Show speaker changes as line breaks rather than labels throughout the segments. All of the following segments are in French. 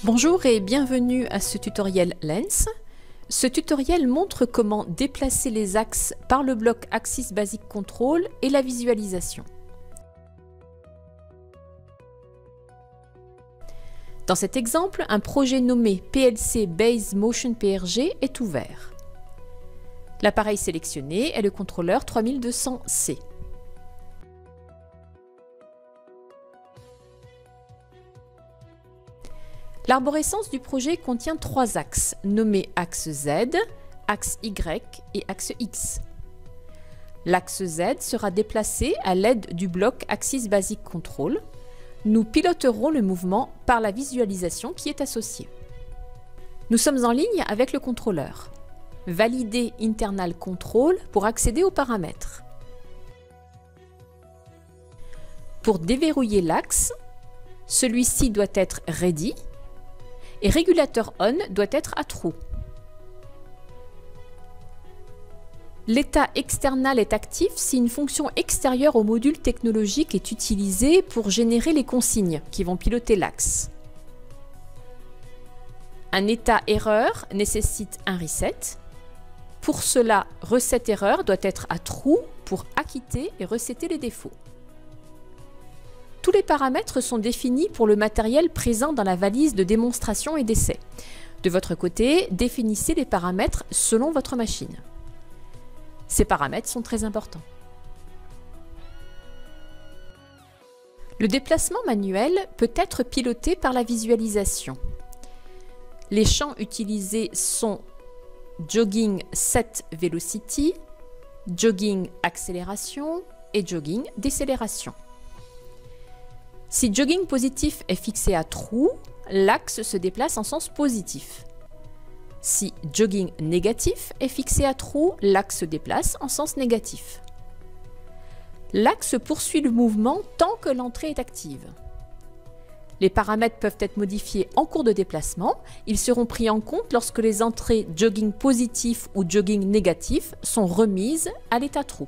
Bonjour et bienvenue à ce tutoriel Lens. Ce tutoriel montre comment déplacer les axes par le bloc Axis Basic Control et la visualisation. Dans cet exemple, un projet nommé PLC Base Motion PRG est ouvert. L'appareil sélectionné est le contrôleur 3200C. L'arborescence du projet contient trois axes, nommés axe Z, axe Y et axe X. L'axe Z sera déplacé à l'aide du bloc Axis Basic Control. Nous piloterons le mouvement par la visualisation qui est associée. Nous sommes en ligne avec le contrôleur. Validez Internal Control pour accéder aux paramètres. Pour déverrouiller l'axe, celui-ci doit être Ready et Régulateur On doit être à True. L'état external est actif si une fonction extérieure au module technologique est utilisée pour générer les consignes qui vont piloter l'axe. Un état erreur nécessite un reset. Pour cela, Reset Erreur doit être à True pour acquitter et resetter les défauts. Tous les paramètres sont définis pour le matériel présent dans la valise de démonstration et d'essai. De votre côté, définissez les paramètres selon votre machine. Ces paramètres sont très importants. Le déplacement manuel peut être piloté par la visualisation. Les champs utilisés sont Jogging Set Velocity, Jogging Accélération et Jogging Décélération. Si Jogging positif est fixé à True, l'axe se déplace en sens positif. Si Jogging négatif est fixé à True, l'axe se déplace en sens négatif. L'axe poursuit le mouvement tant que l'entrée est active. Les paramètres peuvent être modifiés en cours de déplacement. Ils seront pris en compte lorsque les entrées Jogging positif ou Jogging négatif sont remises à l'état True.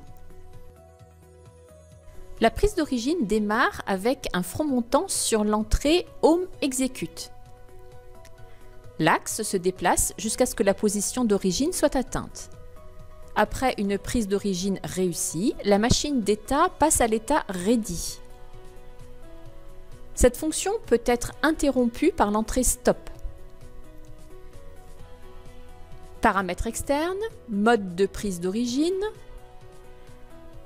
La prise d'origine démarre avec un front montant sur l'entrée Home Execute. L'axe se déplace jusqu'à ce que la position d'origine soit atteinte. Après une prise d'origine réussie, la machine d'état passe à l'état Ready. Cette fonction peut être interrompue par l'entrée Stop. Paramètres externes, mode de prise d'origine,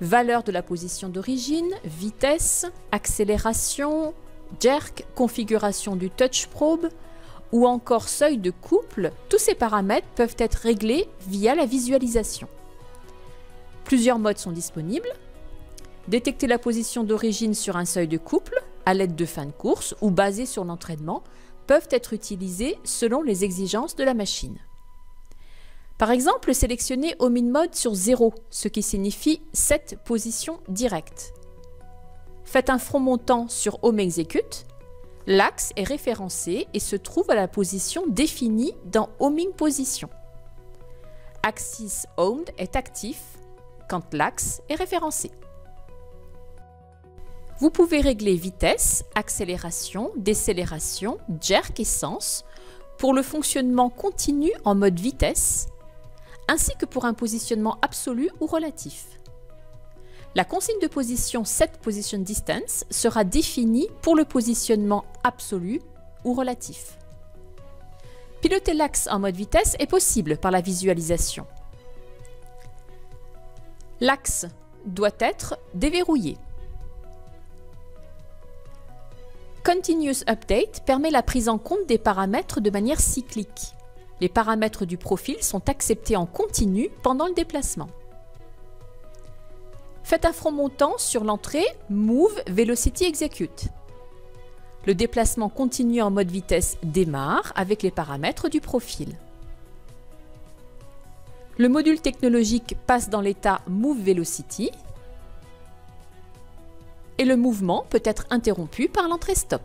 valeur de la position d'origine, vitesse, accélération, jerk, configuration du touch probe ou encore seuil de couple, tous ces paramètres peuvent être réglés via la visualisation. Plusieurs modes sont disponibles. Détecter la position d'origine sur un seuil de couple à l'aide de fin de course ou basés sur l'entraînement peuvent être utilisés selon les exigences de la machine. Par exemple, sélectionnez Home in Mode sur 0, ce qui signifie Set position directe. Faites un front montant sur Home Execute. L'axe est référencé et se trouve à la position définie dans Homing Position. Axis Homed est actif quand l'axe est référencé. Vous pouvez régler vitesse, accélération, décélération, jerk et sens pour le fonctionnement continu en mode vitesse, ainsi que pour un positionnement absolu ou relatif. La consigne de position Set Position Distance sera définie pour le positionnement absolu ou relatif. Piloter l'axe en mode vitesse est possible par la visualisation. L'axe doit être déverrouillé. Continuous Update permet la prise en compte des paramètres de manière cyclique. Les paramètres du profil sont acceptés en continu pendant le déplacement. Faites un front montant sur l'entrée Move Velocity Execute. Le déplacement continu en mode vitesse démarre avec les paramètres du profil. Le module technologique passe dans l'état Move Velocity et le mouvement peut être interrompu par l'entrée Stop.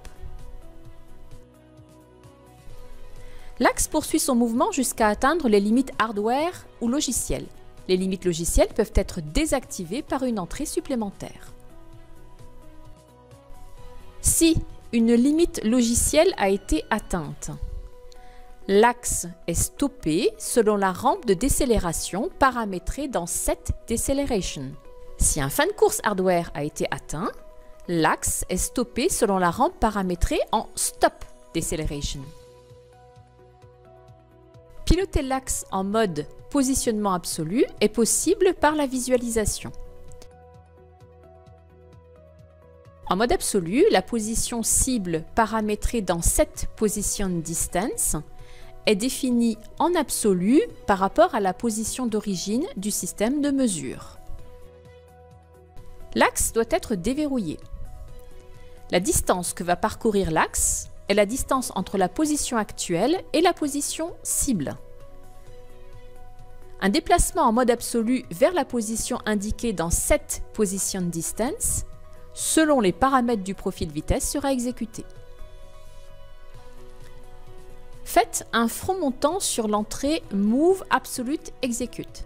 L'axe poursuit son mouvement jusqu'à atteindre les limites hardware ou logicielles. Les limites logicielles peuvent être désactivées par une entrée supplémentaire. Si une limite logicielle a été atteinte. L'axe est stoppé selon la rampe de décélération paramétrée dans Set Deceleration. Si un fin de course hardware a été atteint, l'axe est stoppé selon la rampe paramétrée en Stop Deceleration. Piloter l'axe en mode positionnement absolu est possible par la visualisation. En mode absolu, la position cible paramétrée dans Set Position Distance est définie en absolu par rapport à la position d'origine du système de mesure. L'axe doit être déverrouillé. La distance que va parcourir l'axe est la distance entre la position actuelle et la position cible. Un déplacement en mode absolu vers la position indiquée dans Set Position Distance, selon les paramètres du profil vitesse, sera exécuté. Faites un front montant sur l'entrée Move Absolute Execute.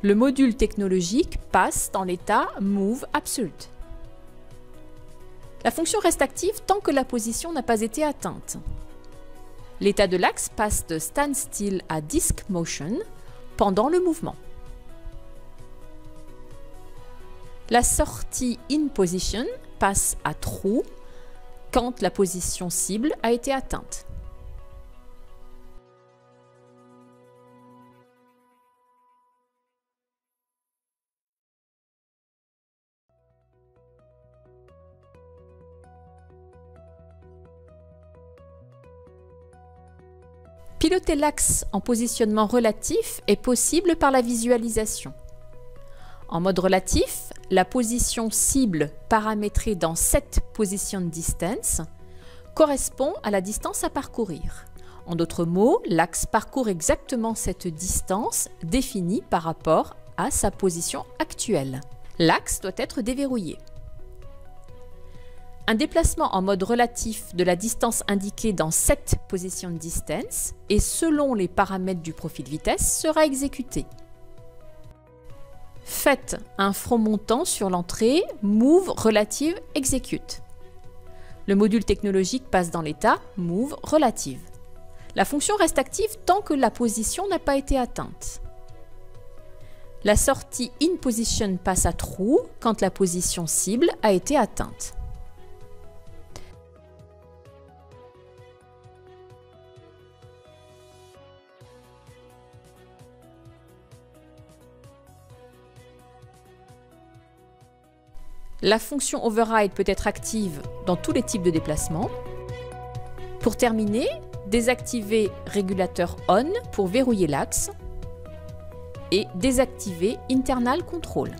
Le module technologique passe dans l'état Move Absolute. La fonction reste active tant que la position n'a pas été atteinte. L'état de l'axe passe de Standstill à Disk Motion pendant le mouvement. La sortie In Position passe à True quand la position cible a été atteinte. Piloter l'axe en positionnement relatif est possible par la visualisation. En mode relatif, la position cible paramétrée dans Set Position Distance correspond à la distance à parcourir. En d'autres mots, l'axe parcourt exactement cette distance définie par rapport à sa position actuelle. L'axe doit être déverrouillé. Un déplacement en mode relatif de la distance indiquée dans Set Position Distance et selon les paramètres du profil vitesse sera exécuté. Faites un front montant sur l'entrée Move Relative Execute. Le module technologique passe dans l'état Move Relative. La fonction reste active tant que la position n'a pas été atteinte. La sortie In Position passe à True quand la position cible a été atteinte. La fonction Override peut être active dans tous les types de déplacements. Pour terminer, désactivez Régulateur On pour verrouiller l'axe et désactivez Internal Control.